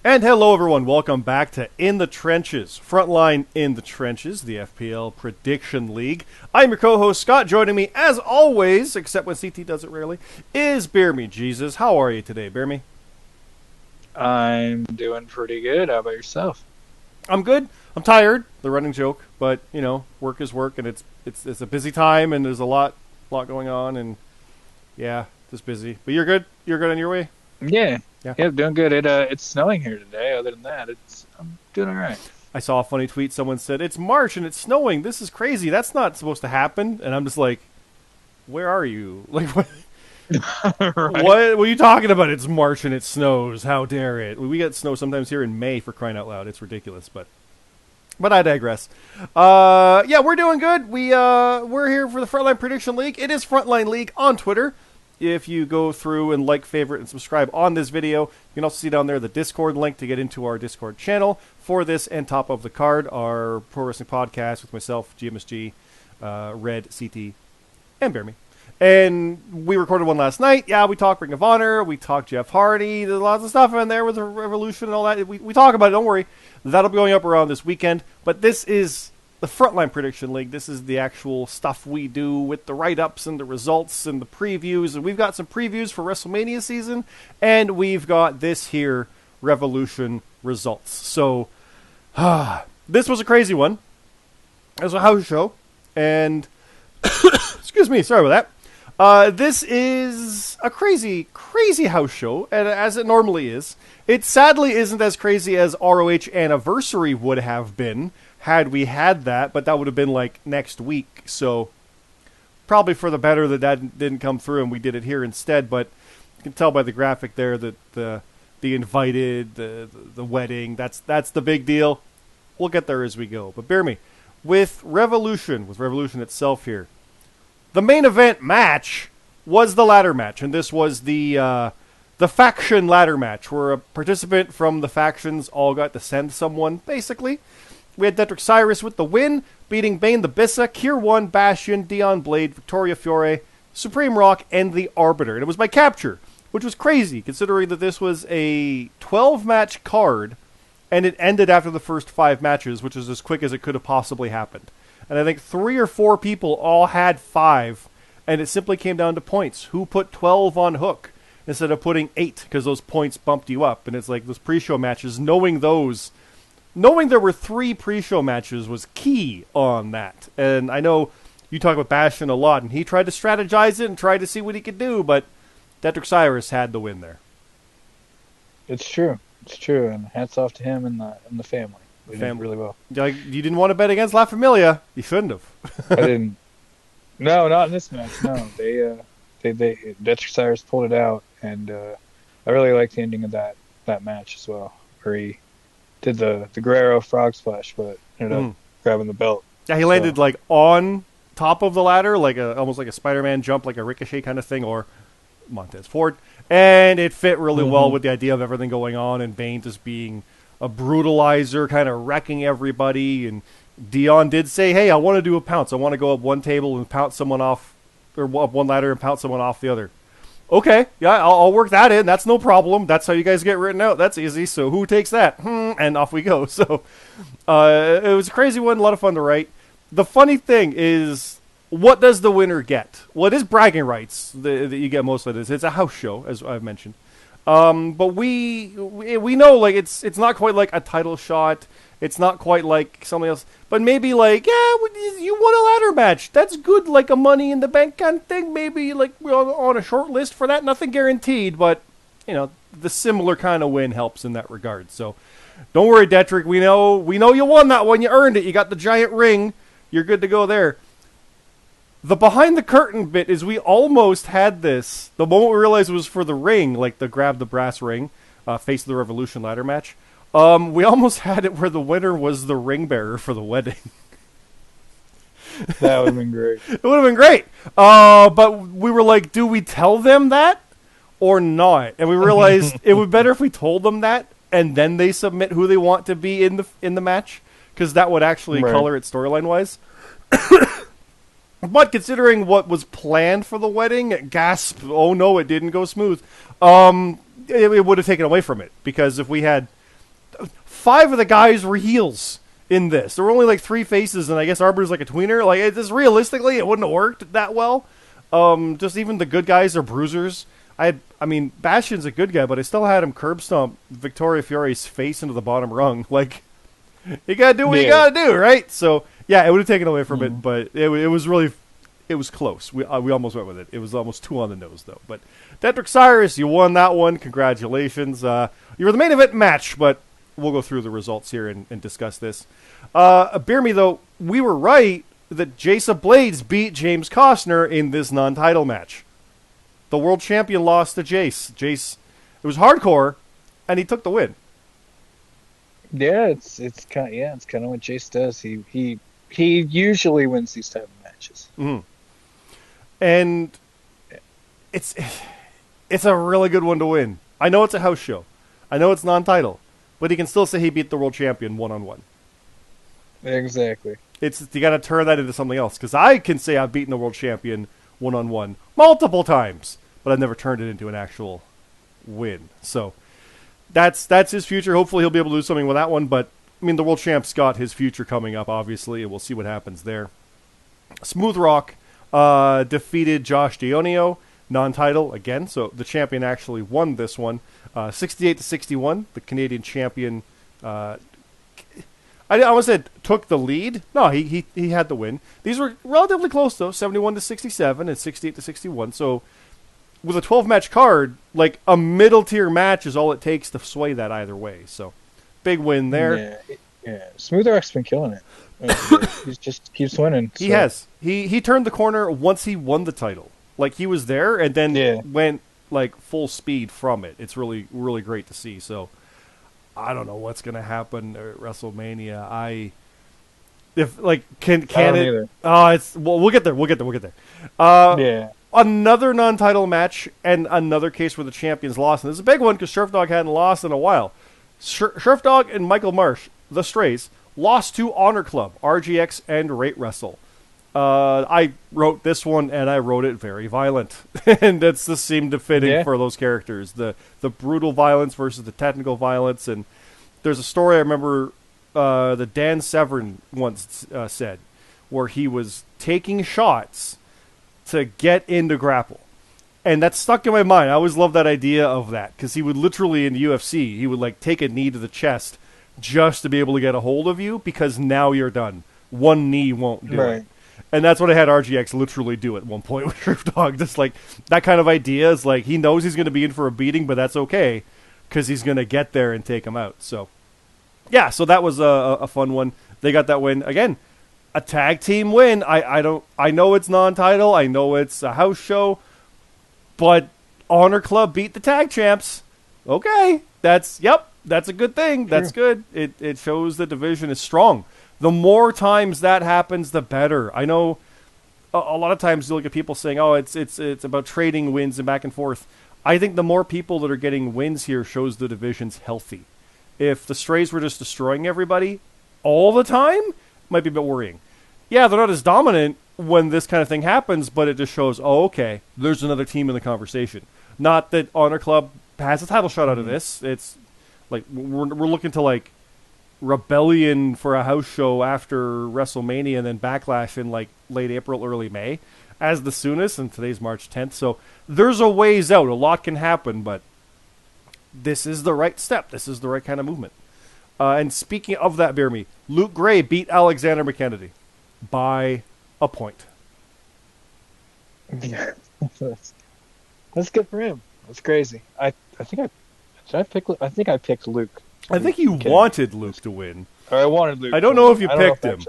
And hello everyone, welcome back to In the Trenches, Frontline in the Trenches, the FPL Prediction League. I'm your co-host Scott. Joining me as always, except when CT does it rarely, is BeerMe Jesus. How are you today, BeerMe? I'm doing pretty good. How about yourself? I'm good. I'm tired. The running joke, but you know, work is work, and it's a busy time, and there's a lot going on, and yeah, just busy. But you're good. You're good on your way. Yeah, doing good. It's snowing here today. Other than that, I'm doing all right. I saw a funny tweet. Someone said, "It's March and it's snowing. This is crazy. That's not supposed to happen." And I'm just like, "Where are you? Like, what? Right. What are you talking about? It's March and it snows. How dare it? We get snow sometimes here in May, for crying out loud. It's ridiculous." But I digress. Yeah, we're doing good. We're here for the Frontline Prediction League. It is Frontline League on Twitter. If you go through and like, favorite, and subscribe on this video, you can also see down there the Discord link to get into our Discord channel for this, and top of the card, our Pro Wrestling Podcast with myself, GMSG, Red, CT, and BeerMe. And we recorded one last night. Yeah, we talked Ring of Honor, we talked Jeff Hardy, there's lots of stuff in there with the Revolution and all that. We talk about it, don't worry. That'll be going up around this weekend. But this is the Frontline Prediction League. This is the actual stuff we do with the write-ups and the results and the previews. And we've got some previews for WrestleMania season, and we've got this here Revolution results. So, this was a crazy one. It was a house show, and excuse me, sorry about that. This is a crazy house show, and as it normally is. It sadly isn't as crazy as ROH Anniversary would have been had we had that, but that would have been like next week. So probably for the better that didn't come through and we did it here instead. But you can tell by the graphic there that the invited, the wedding, that's the big deal. We'll get there as we go. But bear me, with Revolution itself here, the main event match was the ladder match, and this was the faction ladder match, where a participant from the factions all got to send someone, basically. We had Detrick Cyrus with the win, beating Bane the Bissa, Kier 1, Bastion, Dion Blade, Victoria Fiore, Supreme Rock, and the Arbiter. And it was by capture, which was crazy, considering that this was a 12-match card, and it ended after the first 5 matches, which is as quick as it could have possibly happened. And I think 3 or 4 people all had 5, and it simply came down to points. Who put 12 on hook instead of putting 8, because those points bumped you up. And it's like those pre-show matches, knowing there were 3 pre-show matches was key on that. And I know you talk about Bastion a lot, and he tried to strategize it and tried to see what he could do, but Detrick Cyrus had the win there. It's true, and hats off to him and the family. We did really well. Like, you didn't want to bet against La Familia. You shouldn't have. I didn't. No, not in this match. No, they Detrick Cyrus pulled it out, and I really liked the ending of that match as well, where he did the Guerrero frog splash, but ended up grabbing the belt. Yeah, he landed like on top of the ladder, like almost like a Spider-Man jump, like a ricochet kind of thing, or Montez Ford, and it fit really well with the idea of everything going on, and Bane just being a brutalizer, kind of wrecking everybody. And Dion did say, "Hey, I want to do a pounce. I want to go up one table and pounce someone off, or up one ladder and pounce someone off the other." Okay, yeah, I'll work that in. That's no problem. That's how you guys get written out. That's easy. So who takes that? And off we go. So it was a crazy one. A lot of fun to write. The funny thing is, what does the winner get? Well, it is bragging rights that you get most of this. It's a house show, as I've mentioned. But we know, like, it's not quite like a title shot. It's not quite like something else. But maybe like, yeah, you won a ladder match. That's good, like a Money in the Bank kind of thing. Maybe like we're on a short list for that. Nothing guaranteed, but you know, the similar kind of win helps in that regard. So don't worry, Detrick. We know you won that one. You earned it. You got the giant ring. You're good to go there. The behind the curtain bit is we almost had this. The moment we realized it was for the ring, like the grab the brass ring, Face of the Revolution ladder match. We almost had it where the winner was the ring bearer for the wedding. That would have been great. It would have been great. But we were like, do we tell them that or not? And we realized it would be better if we told them that, and then they submit who they want to be in the match, because that would actually color it storyline-wise. But considering what was planned for the wedding, gasp, oh no, it didn't go smooth. It would have taken away from it, because if we had 5 of the guys were heels in this. There were only like 3 faces, and I guess Arbor's like a tweener. Like, just realistically, it wouldn't have worked that well. Just even the good guys are bruisers. I mean, Bastion's a good guy, but I still had him curb stomp Victoria Fiore's face into the bottom rung. Like, you gotta do what you gotta do, right? So yeah, it would have taken away from it, but it was really, it was close. We almost went with it. It was almost 2 on the nose though. But Dedrick Cyrus, you won that one. Congratulations. You were the main event match, but we'll go through the results here and discuss this. BeerMe though, we were right that Jason Blades beat James Costner in this non-title match. The world champion lost to Jace. Jace, it was hardcore, and he took the win. Yeah, it's kind of what Jace does. He usually wins these type of matches. Mm-hmm. And it's a really good one to win. I know it's a house show. I know it's non-title, but he can still say he beat the world champion 1-on-1. Exactly. You got to turn that into something else, because I can say I've beaten the world champion 1-on-1 multiple times, but I've never turned it into an actual win. So that's his future. Hopefully he'll be able to do something with that one. But I mean, the world champ's got his future coming up, obviously, and we'll see what happens there. Smooth Rock defeated Josh Dionio, non-title again. So the champion actually won this one, 68-61. The Canadian champion. I almost said took the lead. No, he had the win. These were relatively close though, 71-67 and 68-61. So with a 12-match card, like a middle tier match is all it takes to sway that either way. So big win there. Yeah. Smooth Rock's been killing it. He just keeps winning. So. He has. He turned the corner once he won the title. Like he was there and then went like full speed from it. It's really, really great to see. So I don't know what's going to happen at WrestleMania. Can it? Either. We'll get there. We'll get there. Yeah. Another non-title match and another case where the champions lost. And this is a big one because Sheriff Dog hadn't lost in a while. Sheriff Dog and Michael Marsh, the Strays, lost to Honor Club, RGX, and Rate Wrestle. I wrote this one, and I wrote it very violent. And that's just seemed fitting for those characters. The brutal violence versus the technical violence. And there's a story I remember that Dan Severn once said, where he was taking shots to get into grapple. And that stuck in my mind. I always loved that idea of that, because he would literally, in the UFC, he would like take a knee to the chest just to be able to get a hold of you, because now you're done. One knee won't do it. And that's what I had RGX literally do at one point with Sheriff Dog. Just like that kind of idea is like he knows he's going to be in for a beating, but that's okay because he's going to get there and take him out. So, yeah, so that was a fun one. They got that win. Again, a tag team win. I know it's non-title. I know it's a house show. But Honor Club beat the tag champs. Okay. That's a good thing. That's good. It shows the division is strong. The more times that happens, the better. I know a lot of times you look at people saying, "Oh, it's about trading wins and back and forth." I think the more people that are getting wins here shows the division's healthy. If the Strays were just destroying everybody all the time, it might be a bit worrying. Yeah, they're not as dominant when this kind of thing happens, but it just shows, oh, okay, there's another team in the conversation. Not that Honor Club has a title shot out of this. It's like we're looking to like Rebellion for a house show after WrestleMania and then Backlash in like late April, early May as the soonest, and today's March 10th. So there's a ways out. A lot can happen, but this is the right step. This is the right kind of movement. And speaking of that, BeerMe, Luke Gray beat Alexander McKennedy by a point. Yeah, that's good for him. That's crazy. I think I picked Luke. I think you wanted Luke to win. I wanted Luke. I don't know if you picked him.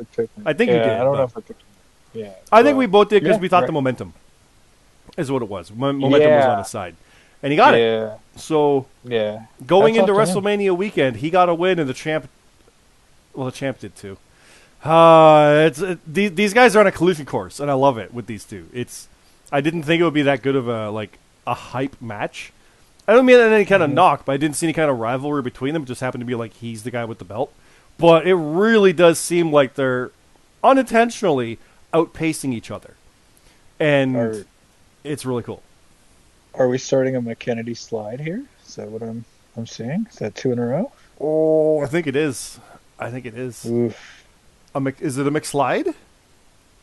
I think you did. I don't know if I picked him. Yeah. I think we both did because we thought the momentum is what it was. Momentum was on his side. And he got it. So going into WrestleMania weekend, he got a win, and the champ did too. These guys are on a collision course, and I love it with these two. I didn't think it would be that good of a hype match. I don't mean that in any kind of knock, but I didn't see any kind of rivalry between them. It just happened to be like he's the guy with the belt. But it really does seem like they're unintentionally outpacing each other. And it's really cool. Are we starting a McKennedy slide here? Is that what I'm seeing? Is that 2 in a row? Oh, I think it is. I think it is. Oof. Is it a McSlide?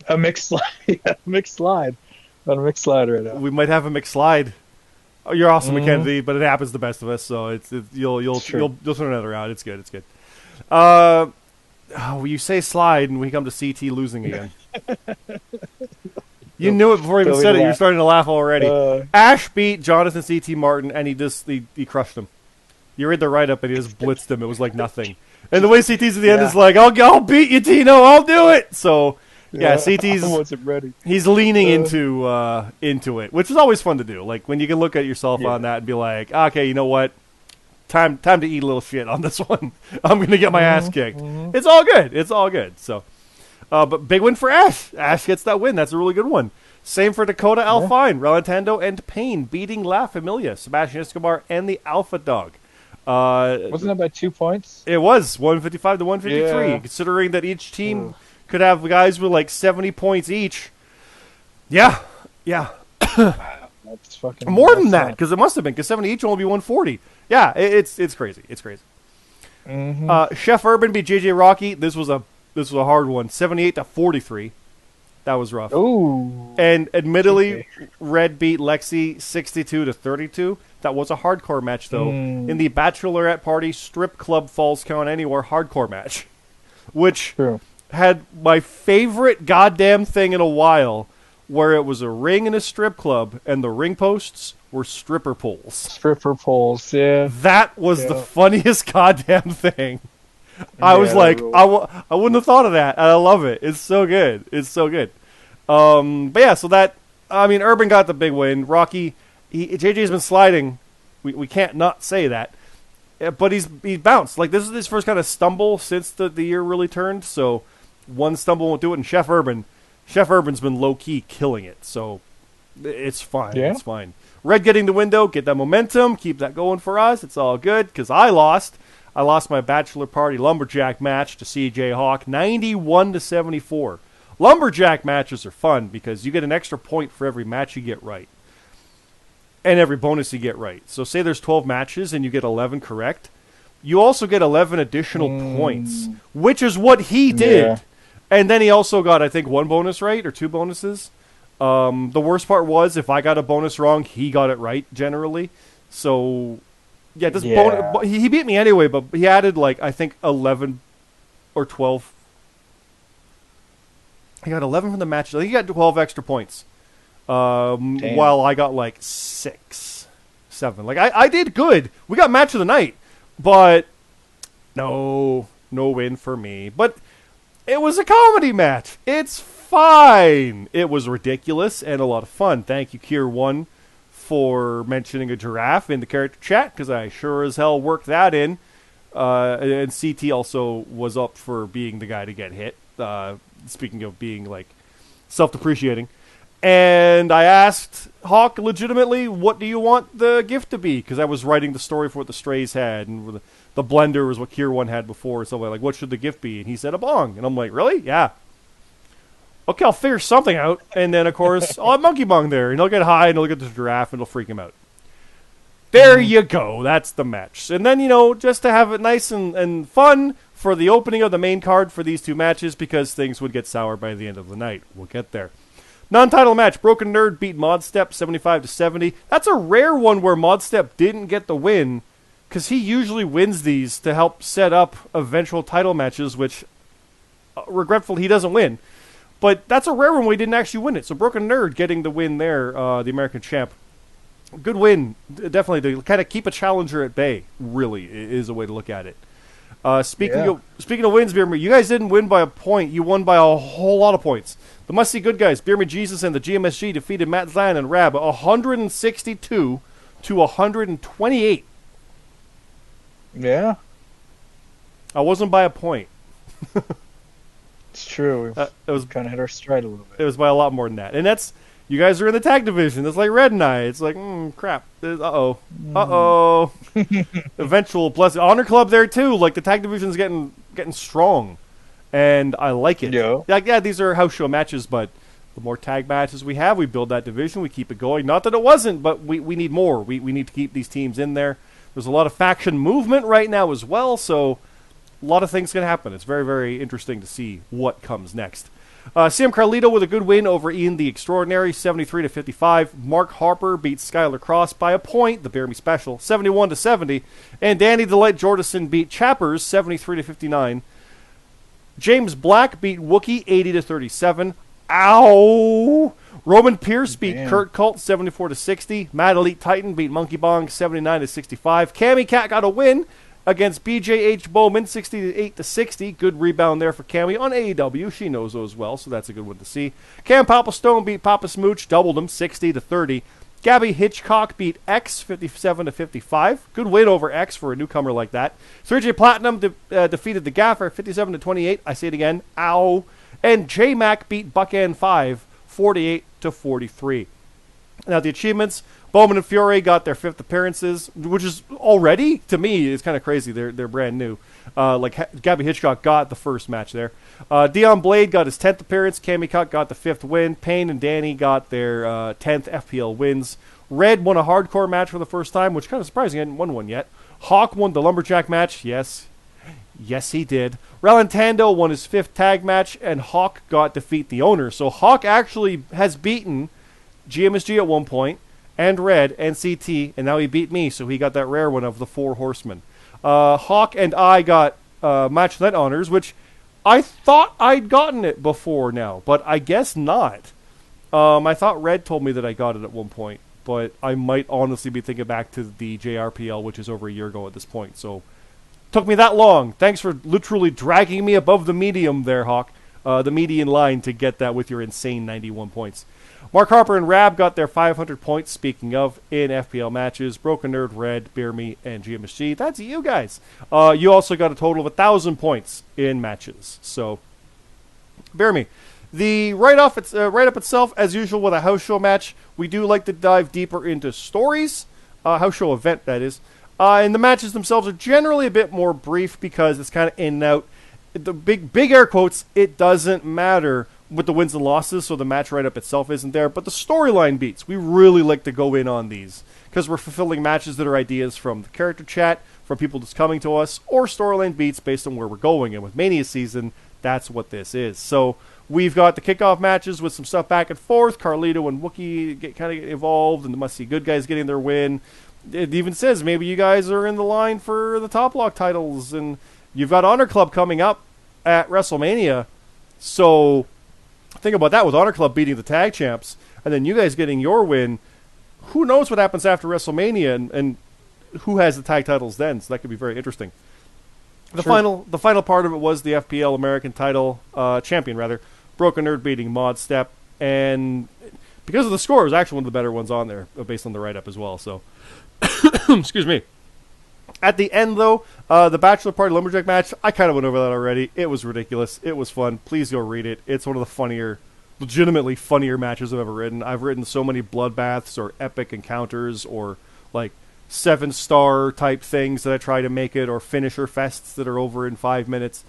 A mixed slide. Yeah, mixed slide. On a mixed slide right now. We might have a McSlide. Oh, you're awesome, Mm-hmm. Mackenzie, but it happens to the best of us, so you'll It's true. turn another out. It's good. It's good. Uh, you say slide, and we come to CT losing again. You knew it before I even Don't said even it. You're laugh. starting to laugh already. Uh, Ash beat Jonathan CT Martin, and he crushed him. You read the write up, and he just blitzed him. It was like nothing. And the way CT's at the end yeah. is like, I'll beat you, Tino. I'll do it. So yeah, I CT's wasn't ready. he's leaning Uh, into it, which is always fun to do. Like when you can look at yourself Yeah. on that and be like, okay, you know what? Time to eat a little shit on this one. I'm gonna get my ass kicked. It's all good. It's all good. So, but big win for Ash. Ash gets that win. That's a really good one. Same for Dakota Alfine, Relantando, and Payne beating La Familia, Sebastian Escobar, and the Alpha Dog. Wasn't that by 2 points? It was 155 to 153, Yeah. considering that each team could have guys with like 70 points each. Yeah, yeah. That's fucking More than that's that, because it must have been, because 70 each will only be 140. Yeah, it's crazy. It's crazy. Chef Urban beat JJ Rocky. This was a hard one, 78 to 43. That was rough. Ooh. And admittedly, Okay. Red beat Lexi 62 to 32. That was a hardcore match, though. In the Bachelorette Party Strip Club Falls Count Anywhere hardcore match, which True. had my favorite goddamn thing in a while, where it was a ring in a strip club, and the ring posts were stripper poles. Stripper poles. Yeah. That was the Yeah. funniest goddamn thing. I was that like, ruled. I wouldn't have thought of that, and I love it. It's so good. It's so good. But yeah, so that, I mean, Urban got the big win. Rocky, JJ's been sliding. We can't not say that. But he's bounced. Like, this is his first kind of stumble since the year really turned, so one stumble won't do it. And Chef Urban's been low-key killing it, so it's fine. Yeah? It's fine. Red getting the window, get that momentum, keep that going for us. It's all good, because I lost. I lost my Bachelor Party Lumberjack match to CJ Hawk, 91 to 74. Lumberjack matches are fun because you get an extra point for every match you get right. And every bonus you get right. So say there's 12 matches and you get 11 correct. You also get 11 additional points, which is what he did. Yeah. And then he also got, I think, one bonus right or two bonuses. The worst part was if I got a bonus wrong, he got it right generally. So, yeah, this Yeah. he beat me anyway, but he added, like, I think 11 or 12. He got 11 from the match. I think he got 12 extra points. While I got like 6, 7. Like I did good. We got match of the night, but no win for me. But it was a comedy match. It's fine. It was ridiculous and a lot of fun. Thank you, Kier1, for mentioning a giraffe in the character chat, because I sure as hell worked that in. And CT also was up for being the guy to get hit. Speaking of being like self-depreciating. And I asked Hawk legitimately, what do you want the gift to be? Because I was writing the story for what the Strays had, and the blender was what Kier1 had before. So I'm like, what should the gift be? And he said a bong. And I'm like, really? Yeah. Okay, I'll figure something out. And then, of course, I'll have Monkey Bong there. And he'll get high, and he'll get the giraffe, and it'll freak him out. There you go. That's the match. And then, just to have it nice and fun for the opening of the main card for these two matches, because things would get sour by the end of the night. We'll get there. Non-title match, Broken Nerd beat Modstep 75 to 70. That's a rare one where Modstep didn't get the win, because he usually wins these to help set up eventual title matches, which, regretful, he doesn't win. But that's a rare one where he didn't actually win it. So Broken Nerd getting the win there, the American champ. Good win, definitely, to kind of keep a challenger at bay, really, is a way to look at it. Speaking of wins, BeerMe, you guys didn't win by a point. You won by a whole lot of points. The Must See Good Guys, BeerMe Jesus and the GMSG defeated Matt Zan and Rab 162 to 128. Yeah. I wasn't by a point. It's true. It was kind of hit our stride a little bit. It was by a lot more than that. And that's, you guys are in the tag division. That's like Red and I. It's like, crap. Uh-oh. Uh-oh. Eventual plus Honor Club there too. Like the tag division's getting strong. And I like it. Yeah. Like, yeah, these are house show matches, but the more tag matches we have, we build that division, we keep it going. Not that it wasn't, but we need more. We need to keep these teams in there. There's a lot of faction movement right now as well, so a lot of things can happen. It's very, very interesting to see what comes next. CM Carlito with a good win over Ian the Extraordinary, 73-55. Mark Harper beat Skylar Cross by a point, the BeerMe special, 71-70. And Danny Delight Jordison beat Chappers, 73-59. James Black beat Wookie, 80-37. Ow! Roman Pierce beat Kurt Colt, 74-60. Mad Elite Titan beat Monkey Bong, 79-65. Cammy Cat got a win against BJH Bowman, 68-60. Good rebound there for Cammy on AEW. She knows those well, so that's a good one to see. Cam Papa Stone beat Papa Smooch, doubled him, 60-30. Gabby Hitchcock beat X, 57-55. Good win over X for a newcomer like that. Sergey Platinum defeated the Gaffer, 57-28. I say it again, ow. And J-Mac beat Buckan 5, 48-43. Now the achievements, Bowman and Fury got their 5th appearances, which is already, to me, is kind of crazy. They're brand new. Gabby Hitchcock got the first match there. Dion Blade got his 10th appearance. Cammy Cut got the 5th win. Payne and Danny got their 10th FPL wins. Red won a hardcore match for the first time, which is kind of surprising. He hadn't won one yet. Hawk won the Lumberjack match. Yes, he did. Relantando won his 5th tag match, and Hawk got defeat the owner. So Hawk actually has beaten GMSG at one point, and Red, and CT, and now he beat me, so he got that rare one of the 4 horsemen. Hawk and I got Match of the Night honors, which I thought I'd gotten it before now, but I guess not. I thought Red told me that I got it at one point, but I might honestly be thinking back to the JRPL, which is over a year ago at this point, so took me that long. Thanks for literally dragging me above the medium there, Hawk. The median line to get that with your insane 91 points. Mark Harper and Rab got their 500 points, speaking of, in FPL matches. Broken Nerd, Red, BeerMe, and GMSG. That's you guys. You also got a total of 1,000 points in matches. So, BeerMe. The write-up itself, as usual with a house show match, we do like to dive deeper into stories. House show event, that is. And the matches themselves are generally a bit more brief because it's kind of in and out. The big air quotes, it doesn't matter with the wins and losses, so the match write-up itself isn't there, but the storyline beats, we really like to go in on these, because we're fulfilling matches that are ideas from the character chat, from people just coming to us, or storyline beats based on where we're going, and with Mania season, that's what this is. So, we've got the kickoff matches with some stuff back and forth, Carlito and Wookie get involved, and the Must See Good guys getting their win. It even says, maybe you guys are in the line for the Top Lock titles, and you've got Honor Club coming up at WrestleMania, so think about that with Honor Club beating the tag champs, and then you guys getting your win. Who knows what happens after WrestleMania, and who has the tag titles then? So that could be very interesting. The final part of it was the FPL American title champion, rather, Broken Nerd beating Mod Step, and because of the score, it was actually one of the better ones on there, based on the write-up as well. So, excuse me. At the end, though, the Bachelor Party Lumberjack match, I kind of went over that already. It was ridiculous. It was fun. Please go read it. It's one of the legitimately funnier matches I've ever written. I've written so many bloodbaths or epic encounters or, 7-star type things that I try to make it, or finisher fests that are over in 5 minutes.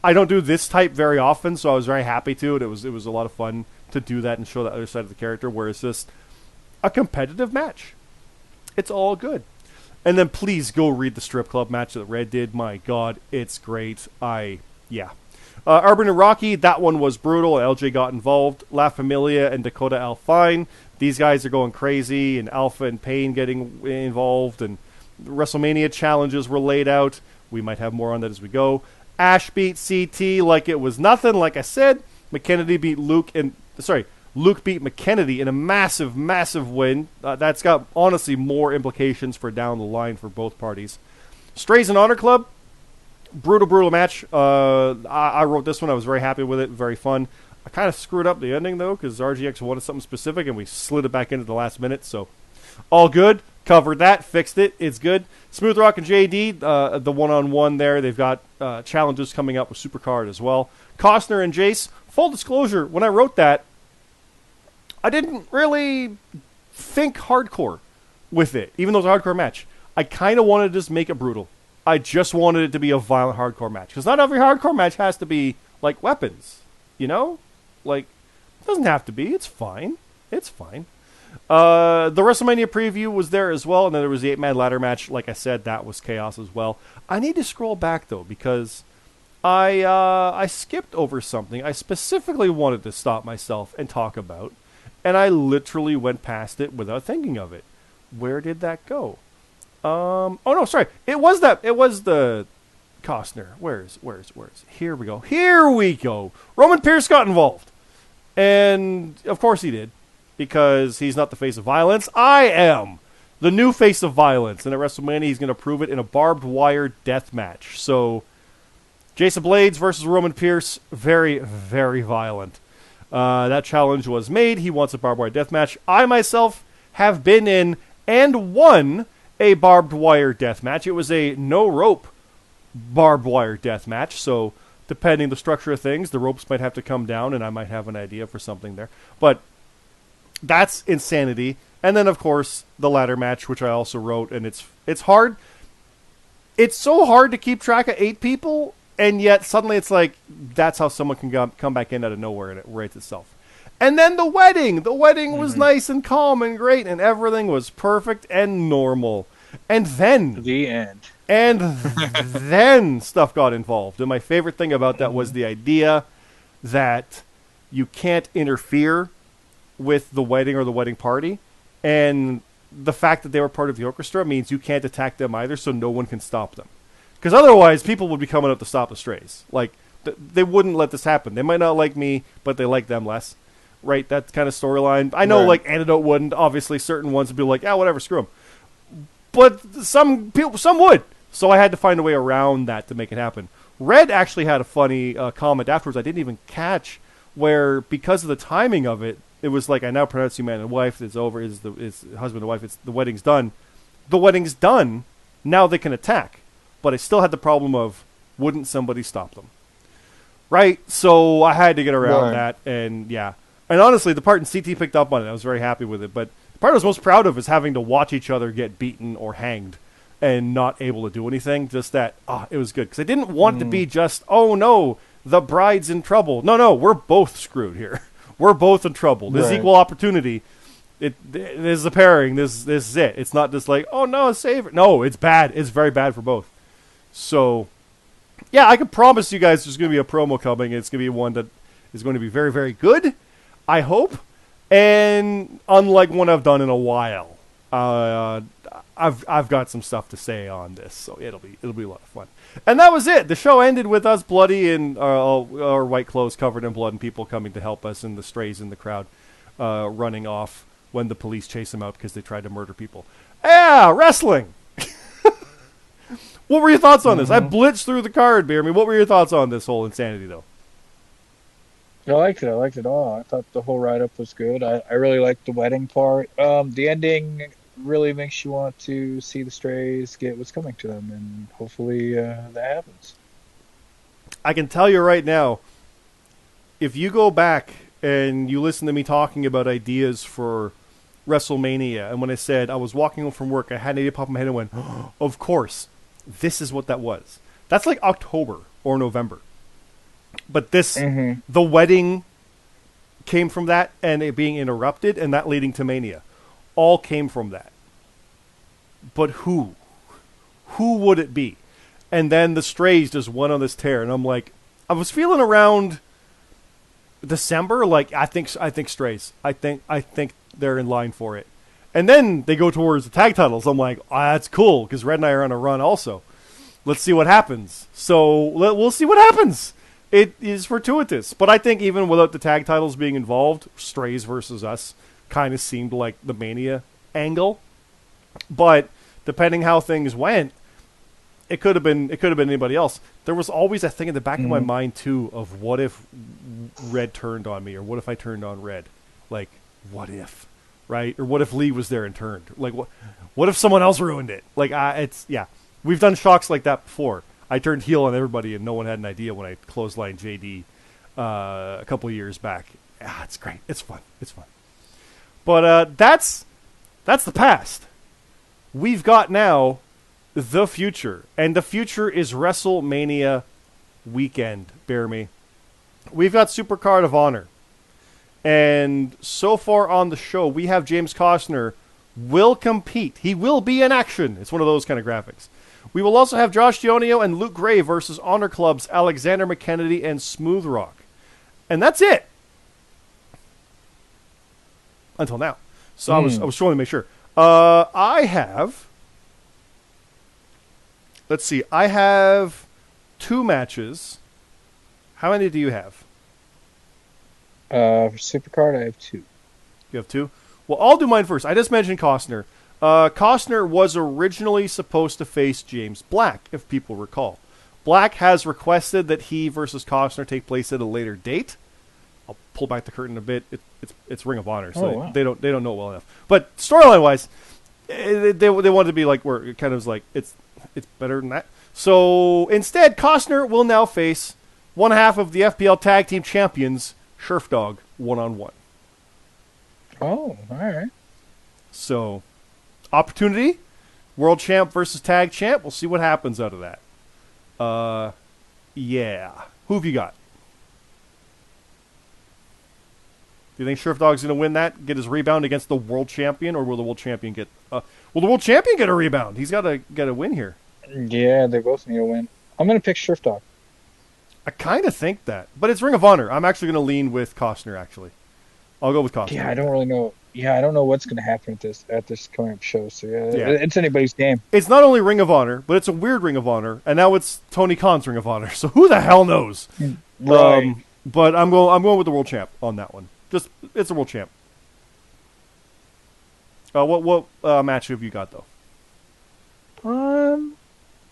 I don't do this type very often, so I was very happy to. It was a lot of fun to do that and show the other side of the character, where it's just a competitive match. It's all good. And then please go read the strip club match that Red did. My God, it's great. Urban and Rocky, that one was brutal. LJ got involved. La Familia and Dakota Alfine, these guys are going crazy. And Alpha and Payne getting involved. And WrestleMania challenges were laid out. We might have more on that as we go. Ash beat CT like it was nothing. Like I said, McKennedy beat Luke beat McKennedy in a massive, massive win. That's got, honestly, more implications for down the line for both parties. Strays and Honor Club, brutal match. I wrote this one. I was very happy with it. Very fun. I kind of screwed up the ending, though, because RGX wanted something specific, and we slid it back into the last minute. So, all good. Covered that. Fixed it. It's good. Smooth Rock and JD, the one-on-one there. They've got challenges coming up with Supercard as well. Costner and Jace. Full disclosure, when I wrote that, I didn't really think hardcore with it, even though it was a hardcore match. I kind of wanted to just make it brutal. I just wanted it to be a violent hardcore match. Because not every hardcore match has to be, weapons. You know? It doesn't have to be. It's fine. It's fine. The WrestleMania preview was there as well, and then there was the 8-man ladder match. Like I said, that was chaos as well. I need to scroll back, though, because I skipped over something I specifically wanted to stop myself and talk about, and I literally went past it without thinking of it. Where did that go? Oh no, sorry. It was the Costner. Where's? Here we go. Here we go. Roman Pierce got involved. And of course he did, because he's not the face of violence. I am the new face of violence, and at WrestleMania he's going to prove it in a barbed wire death match. So, Jason Blades versus Roman Pierce, very, very violent. That challenge was made. He wants a barbed wire death match. I myself have been in and won a barbed wire death match. It was a no rope barbed wire death match, so depending the structure of things, the ropes might have to come down, and I might have an idea for something there. But that's insanity. And then, of course, the ladder match, which I also wrote, and it's hard. It's so hard to keep track of 8 people, and yet suddenly it's like that's how someone can come back in out of nowhere, and it writes itself. And then the wedding. The wedding was nice and calm and great, and everything was perfect and normal. And then The end. And then stuff got involved. And my favorite thing about that was the idea that you can't interfere with the wedding or the wedding party. And the fact that they were part of the orchestra means you can't attack them either, so no one can stop them. Because otherwise, people would be coming up to stop the strays. Like, they wouldn't let this happen. They might not like me, but they like them less. Right? That kind of storyline. I know, like, Antidote wouldn't. Obviously, certain ones would be like, whatever, screw them. But some people, some would. So I had to find a way around that to make it happen. Red actually had a funny comment afterwards I didn't even catch, where because of the timing of it, it was like, I now pronounce you man and wife. It's over. It's husband and wife. The wedding's done. The wedding's done. Now they can attack. But I still had the problem of, wouldn't somebody stop them? Right? So I had to get around that. And yeah. And honestly, the part in CT picked up on it. I was very happy with it. But the part I was most proud of is having to watch each other get beaten or hanged and not able to do anything. Just that, it was good. Because I didn't want it to be just, oh no, the bride's in trouble. No, we're both screwed here. We're both in trouble. This is equal opportunity. This is a pairing. This is it. It's not just like, oh no, save it. No, it's bad. It's very bad for both. So, yeah, I can promise you guys there's going to be a promo coming. It's going to be one that is going to be very, very good, I hope. And unlike one I've done in a while. I've got some stuff to say on this, so it'll be a lot of fun. And that was it. The show ended with us bloody and our white clothes covered in blood and people coming to help us, and the strays in the crowd running off when the police chase them out because they tried to murder people. Yeah, wrestling. What were your thoughts on this? I blitzed through the card, BeerMe. What were your thoughts on this whole insanity, though? I liked it. I liked it all. I thought the whole write-up was good. I really liked the wedding part. The ending really makes you want to see the strays get what's coming to them, and hopefully that happens. I can tell you right now, if you go back and you listen to me talking about ideas for WrestleMania, and when I said I was walking home from work, I had an idea pop in my head and went, oh, of course, this is what that was. That's like October or November. But this, the wedding came from that, and it being interrupted, and that leading to Mania. All came from that. But who? Who would it be? And then the strays just went on this tear, and I'm like, I was feeling around December, like I think strays. I think they're in line for it. And then they go towards the tag titles. I'm like, that's cool, because Red and I are on a run also. Let's see what happens. So we'll see what happens. It is fortuitous, but I think even without the tag titles being involved, strays versus us kind of seemed like the Mania angle. But depending how things went, it could have been anybody else. There was always a thing in the back of my mind too of what if Red turned on me, or what if I turned on Red? Like, what if, right? Or what if Lee was there and turned? Like, what if someone else ruined it? Like, we've done shocks like that before. I turned heel on everybody, and no one had an idea when I clotheslined JD a couple of years back. It's great. It's fun. But that's the past. We've got now the future, and the future is WrestleMania weekend. BeerMe. We've got Supercard of Honor, And so far on the show, we have James Costner will compete. He will be in action. It's one of those kind of graphics. We will also have Josh Dionio and Luke Gray versus Honor Club's Alexander McKennedy and Smooth Rock. And that's it. Until now. So I was trying to make sure. I have... Let's see. I have 2 matches. How many do you have? For Supercard, I have 2. You have 2? Well, I'll do mine first. I just mentioned Costner. Costner was originally supposed to face James Black, if people recall. Black has requested that he versus Costner take place at a later date. I'll pull back the curtain a bit. It's Ring of Honor, so they don't know it well enough. But storyline wise, they wanted to be like where it kind of was like it's better than that. So instead, Costner will now face one half of the FPL Tag Team Champions, Scherf Dog, 1-on-1. Oh, all right. So, opportunity, World Champ versus Tag Champ. We'll see what happens out of that. Yeah. Who have you got? Do you think Scherf Dog's going to win that, get his rebound against the World Champion, or will the World Champion get... will the World Champion get a rebound? He's got to get a win here. Yeah, they both need a win. I'm going to pick Scherf Dog. I kind of think that. But it's Ring of Honor. I'm actually going to lean with Costner, actually. I'll go with Costner. Yeah, I don't really know. Yeah, I don't know what's going to happen at this coming up show. So, yeah, it's anybody's game. It's not only Ring of Honor, but it's a weird Ring of Honor. And now it's Tony Khan's Ring of Honor. So who the hell knows? Right. But I'm going with the World Champ on that one. Just it's a World Champ. What match have you got though? All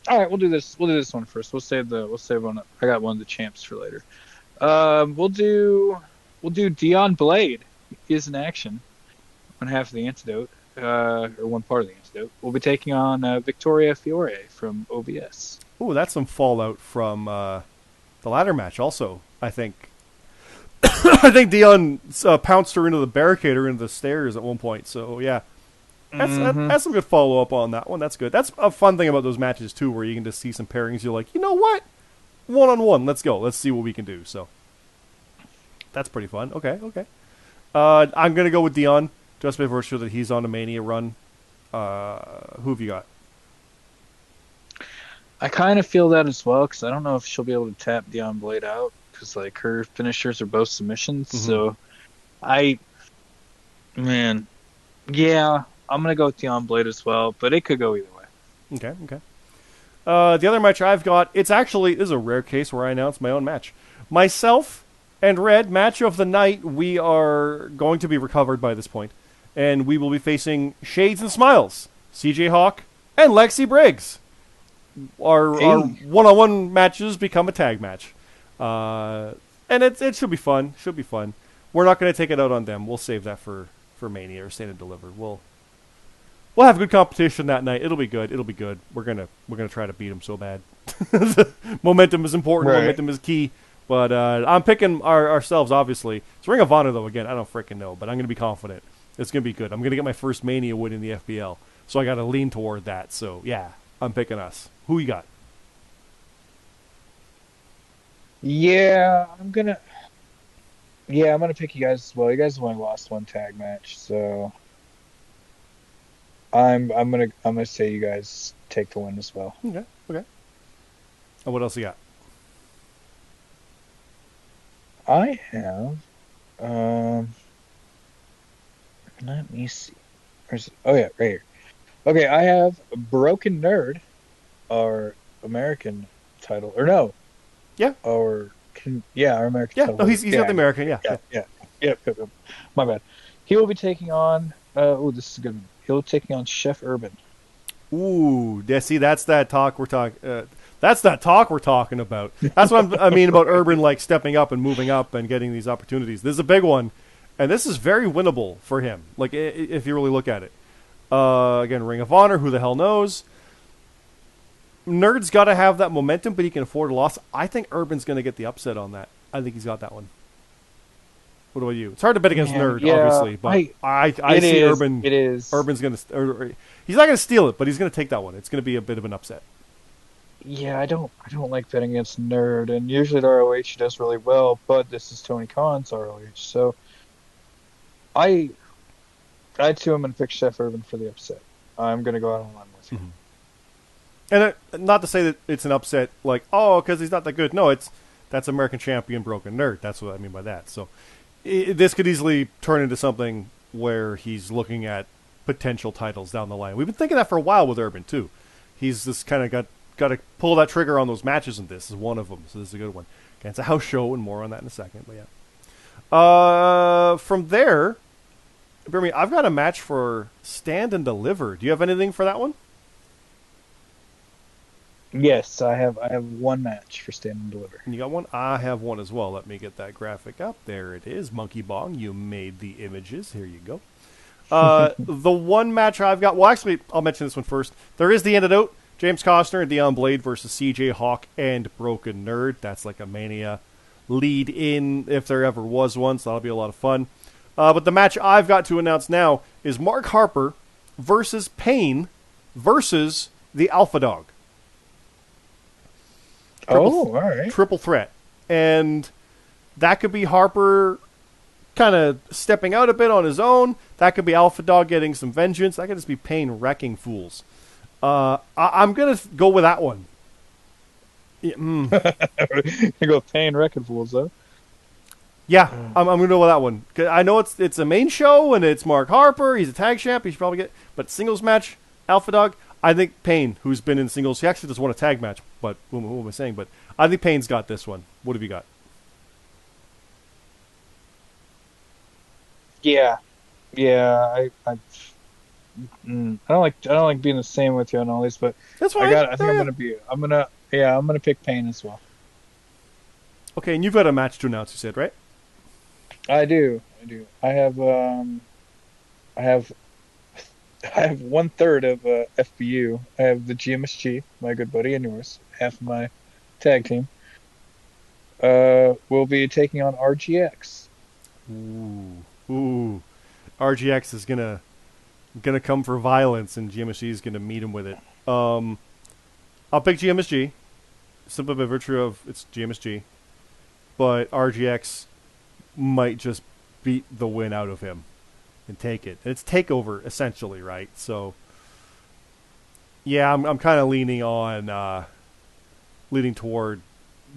right, we'll do this. We'll do this one first. We'll save one. I got one of the champs for later. We'll do Dion Blade. He is in action. One half of the antidote, or one part of the antidote. We'll be taking on Victoria Fiore from OBS. Ooh, that's some fallout from the ladder match. Also, I think. I think Dion pounced her into the barricade or into the stairs at one point. So yeah, that's some good follow up on that one. That's good. That's a fun thing about those matches too, where you can just see some pairings. You're like, you know what, 1-on-1. Let's go. Let's see what we can do. So that's pretty fun. Okay. I'm gonna go with Dion just by virtue that he's on a Mania run. Who have you got? I kind of feel that as well because I don't know if she'll be able to tap Dion Blade out. Because like her finishers are both submissions, so I'm gonna go with Dion Blade as well, but it could go either way. Okay. The other match I've got, this is a rare case where I announce my own match. Myself and Red, match of the night. We are going to be recovered by this point, and we will be facing Shades and Smiles, CJ Hawk and Lexi Briggs. Our one-on-one matches become a tag match. And it should be fun. We're not going to take it out on them. We'll save that for Mania or Stand and Deliver. We'll have good competition that night. It'll be good. We're gonna try to beat them so bad. Momentum is important. Right. Momentum is key. But I'm picking ourselves. Obviously, it's Ring of Honor though. Again, I don't freaking know, but I'm gonna be confident. It's gonna be good. I'm gonna get my first Mania win in the FBL, so I got to lean toward that. So yeah, I'm picking us. Who you got? Yeah, I'm gonna pick you guys as well. You guys have only lost one tag match, so I'm gonna say you guys take the win as well. Okay. And what else you got? I have let me see. Right here. Okay, I have Broken Nerd, our American title, or no. Yeah. Our American title. Yeah, no, he's got the American, Yeah. My bad. He will be taking on this is a good one. He'll be taking on Chef Urban. Ooh, yeah, see, that's that talk we're talking about. That's what I mean about Urban, like stepping up and moving up and getting these opportunities. This is a big one, and this is very winnable for him. Like if you really look at it. Again, Ring of Honor. Who the hell knows? Nerd's got to have that momentum, but he can afford a loss. I think Urban's going to get the upset on that. I think he's got that one. What about you? It's hard to bet against Nerd, obviously, but I see Urban. It is. Urban's going to. He's not going to steal it, but he's going to take that one. It's going to be a bit of an upset. Yeah, I don't like betting against Nerd, and usually the ROH does really well, but this is Tony Khan's ROH, so I I too am going to pick Chef Irvin for the upset. I'm going to go out on a limb with you. Mm-hmm. And not to say that it's an upset, like, oh, because he's not that good. No, that's American champion Broken Nerd. That's what I mean by that. So this could easily turn into something where he's looking at potential titles down the line. We've been thinking that for a while with Urban too. He's just kind of got to pull that trigger on those matches, and this is one of them. So this is a good one. Okay, it's a house show, and more on that in a second. But yeah. From there, BeerMe, I've got a match for Stand and Deliver. Do you have anything for that one? Yes, I have one match for Stand and Deliver. You got one? I have one as well. Let me get that graphic up. There it is. Monkey Bong, you made the images. Here you go. The one match I've got... Well, actually, I'll mention this one first. There is the antidote. James Costner and Dion Blade versus CJ Hawk and Broken Nerd. That's like a Mania lead-in, if there ever was one, so that'll be a lot of fun. But the match I've got to announce now is Mark Harper versus Payne versus the Alpha Dog. All right. Triple threat. And that could be Harper kind of stepping out a bit on his own. That could be Alpha Dog getting some vengeance. That could just be Payne wrecking fools. I'm going to go with that one. You go Payne wrecking fools, though. Yeah, I'm going to go with that one. I know it's a main show, and it's Mark Harper. He's a tag champ. He should probably get... But singles match, Alpha Dog... I think Payne, who's been in singles, he actually just won a tag match, but what am I saying? But I think Payne's got this one. What have you got? Yeah, I don't like being the same with you on all these, but that's fine. I think I'm gonna pick Payne as well. Okay, and you've got a match to announce. You said, right? I do. I have 1/3 of FBU. I have the GMSG, my good buddy, and yours, half of my tag team. Will be taking on RGX. Ooh. RGX is gonna come for violence, and GMSG is gonna meet him with it. I'll pick GMSG, simply by virtue of it's GMSG, but RGX might just beat the win out of him and take it. It's takeover essentially, right? So, yeah, I'm kind of leaning toward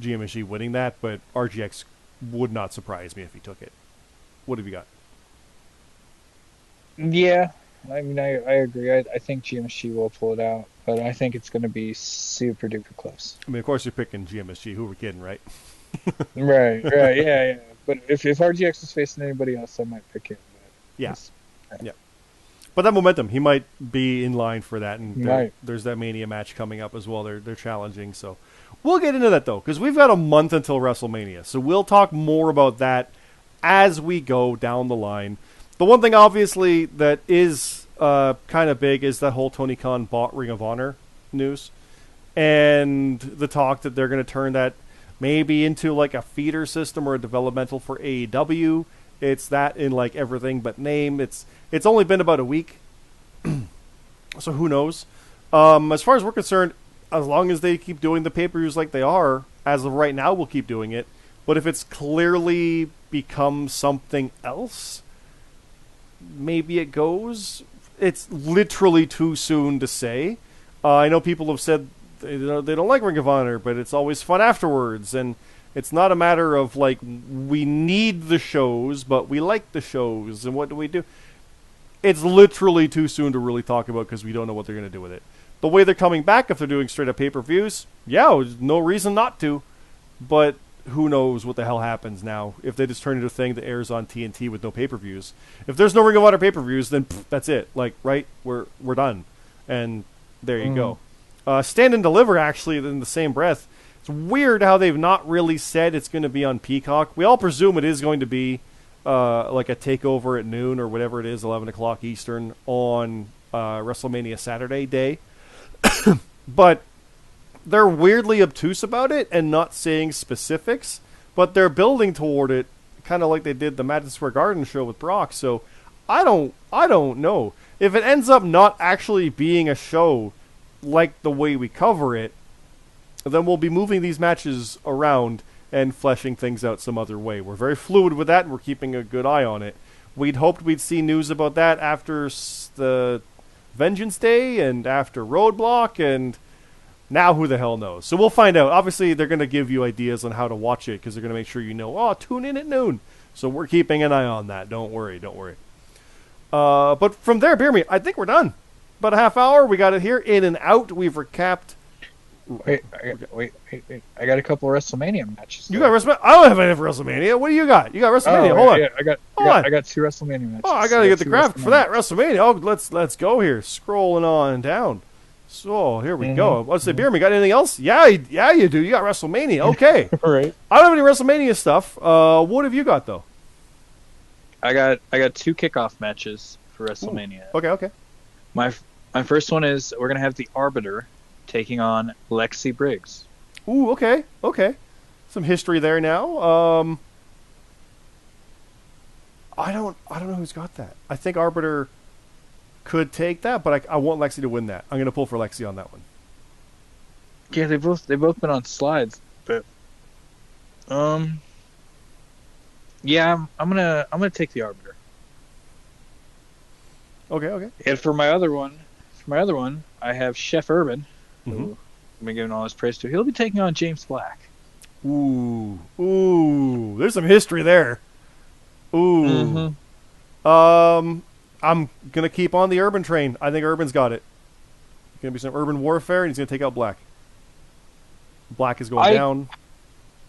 GMSG winning that, but RGX would not surprise me if he took it. What have you got? Yeah, I mean, I agree. I think GMSG will pull it out, but I think it's going to be super duper close. I mean, of course you're picking GMSG. Who we're kidding, right? Right, yeah. But if RGX is facing anybody else, I might pick him. Yeah. But that momentum, he might be in line for that, and there's that Mania match coming up as well. They're challenging, so we'll get into that though, because we've got a month until WrestleMania, so we'll talk more about that as we go down the line. The one thing, obviously, that is kind of big is that whole Tony Khan bought Ring of Honor news, and the talk that they're going to turn that maybe into like a feeder system or a developmental for AEW. It's that in like everything but name. It's only been about a week, so who knows? As far as we're concerned, as long as they keep doing the pay-per-views like they are, as of right now, we'll keep doing it. But if it's clearly become something else, maybe it goes. It's literally too soon to say. I know people have said they don't like Ring of Honor, but it's always fun afterwards, and it's not a matter of like we need the shows, but we like the shows, and what do we do? It's literally too soon to really talk about because we don't know what they're going to do with it. The way they're coming back, if they're doing straight up pay-per-views, yeah, there's no reason not to, but who knows what the hell happens now if they just turn into a thing that airs on TNT with no pay-per-views. If there's no Ring of Honor pay-per-views, then that's it. Like, right, we're done, and there you go. Stand and Deliver, actually, in the same breath. It's weird how they've not really said it's going to be on Peacock. We all presume it is going to be like a takeover at noon or whatever it is, 11 o'clock Eastern on WrestleMania Saturday day. But they're weirdly obtuse about it and not saying specifics, but they're building toward it, kind of like they did the Madison Square Garden show with Brock. So I don't know. If it ends up not actually being a show like the way we cover it, then we'll be moving these matches around and fleshing things out some other way. We're very fluid with that, and we're keeping a good eye on it. We'd hoped we'd see news about that after the Vengeance Day and after Roadblock, and now who the hell knows? So we'll find out. Obviously, they're going to give you ideas on how to watch it because they're going to make sure you know, tune in at noon. So we're keeping an eye on that. Don't worry. But from there, BeerMe, I think we're done. About a half hour. We got it here. In and out. We've recapped. Wait. I got a couple of WrestleMania matches. You got WrestleMania? I don't have any for WrestleMania. What do you got? You got WrestleMania. Hold on. Yeah, I got 2 WrestleMania matches. Oh, I got to get the graphic for that. WrestleMania. Oh, let's go here. Scrolling on down. So, here we go. Let's say, BeerMe, got anything else? Yeah, you do. You got WrestleMania. Okay. Right. I don't have any WrestleMania stuff. What have you got, though? I got 2 kickoff matches for WrestleMania. Ooh. Okay. My first one is we're gonna have the Arbiter taking on Lexi Briggs. Ooh, okay. Some history there now. I don't know who's got that. I think Arbiter could take that, but I want Lexi to win that. I'm gonna pull for Lexi on that one. Yeah, they both been on slides, but yeah, I'm gonna take the Arbiter. Okay. And for my other one, I have Chef Urban, who I've been giving all his praise to. He'll be taking on James Black. Ooh, there's some history there. Ooh. I'm gonna keep on the Urban train. I think Urban's got it. Gonna be some urban warfare, and he's gonna take out Black. Black is going down.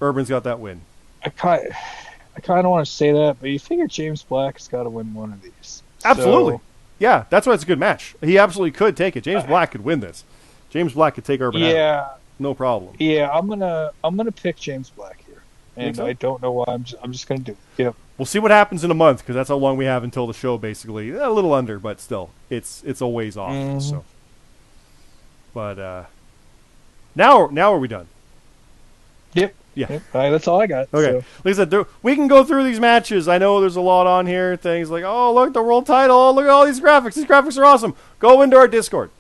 Urban's got that win. I kind of want to say that, but you figure James Black's got to win one of these. Absolutely. So, yeah, that's why it's a good match. He absolutely could take it. James Black could win this. James Black could take Urban out. No problem. Yeah, I'm gonna pick James Black here, and I don't know why. I'm just gonna do it. Yep. We'll see what happens in a month because that's how long we have until the show. Basically, a little under, but still, it's a ways off. So, but now are we done? Yep. Yeah. Yep. All right, that's all I got. Okay. So. Like I said, we can go through these matches. I know there's a lot on here. Things like, oh, look, the world title. Oh, look at all these graphics. These graphics are awesome. Go into our Discord.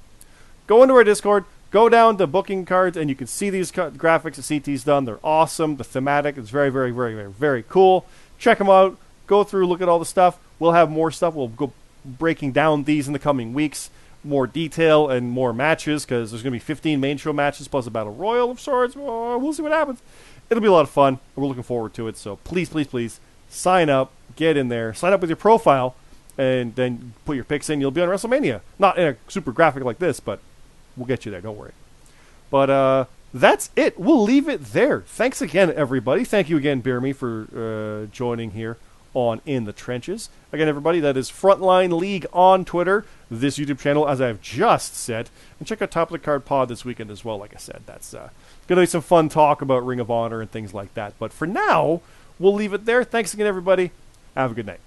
Go down to booking cards, and you can see these graphics that CT's done. They're awesome. The thematic is very, very, very, very, very cool. Check them out. Go through, look at all the stuff. We'll have more stuff. We'll go breaking down these in the coming weeks. More detail and more matches because there's going to be 15 main show matches plus a battle royal of sorts. We'll see what happens. It'll be a lot of fun. We're looking forward to it. So please sign up. Get in there. Sign up with your profile and then put your picks in. You'll be on WrestleMania. Not in a super graphic like this, but we'll get you there. Don't worry. But that's it. We'll leave it there. Thanks again, everybody. Thank you again, BeerMe, for joining here on In the Trenches. Again, everybody, that is Frontline League on Twitter, this YouTube channel, as I've just said. And check out Top of the Card Pod this weekend as well, like I said. That's going to be some fun talk about Ring of Honor and things like that. But for now, we'll leave it there. Thanks again, everybody. Have a good night.